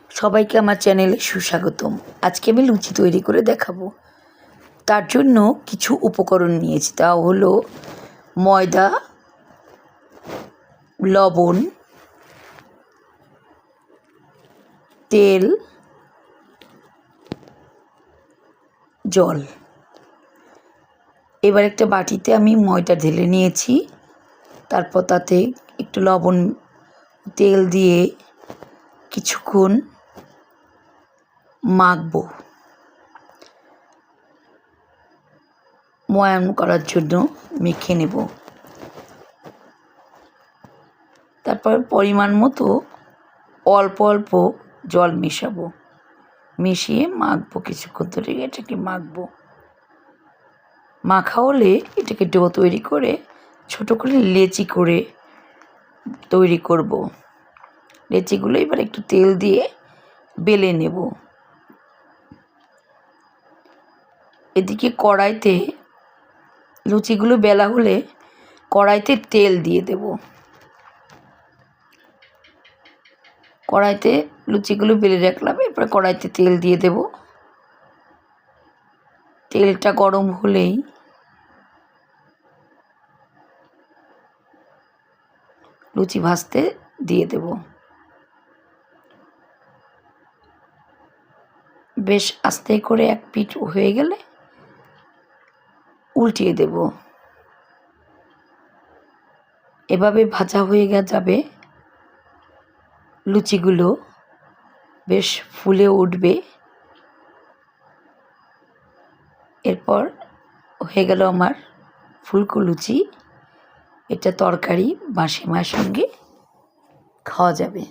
সবাইকে আমার চ্যানেলে সুস্বাগতম। আজকে আমি লুচি তৈরি করে দেখাবো। তার জন্য কিছু উপকরণ নিয়েছি, তা হলো ময়দা, লবণ, তেল, জল। এবার একটা বাটিতে আমি ময়দা ঢেলে নিয়েছি, তারপর তাতে একটু লবণ, তেল দিয়ে কিছুক্ষণ মাখবো ময়ান করার জন্য মেখে নেব। তারপর পরিমাণ মতো অল্প অল্প জল মেশাবো, মিশিয়ে মাখবো। কিছুক্ষণ ধরে এটাকে মাখবো। মাখা হলে এটাকে ডো তৈরি করে ছোটো করে লেচি করে তৈরি করব। লেচিগুলো এবার একটু তেল দিয়ে বেলে নেব। এদিকে কড়াইতে লুচিগুলো বেলা হলে কড়াইতে তেল দিয়ে দেব। কড়াইতে লুচিগুলো বেলে রাখলাম, এরপরে কড়াইতে তেল দিয়ে দেব। তেলটা গরম হলেই লুচি ভাজতে দিয়ে দেব। বেশ আস্তে করে এক পিঠ হয়ে গেলে উল্টিয়ে দেব। এভাবে ভাজা হয়ে যাবে। লুচিগুলো বেশ ফুলে উঠবে। এরপর হয়ে গেল আমার ফুলকো লুচি। এটা তরকারি বা সেমাইয়ের সঙ্গে খাওয়া যাবে।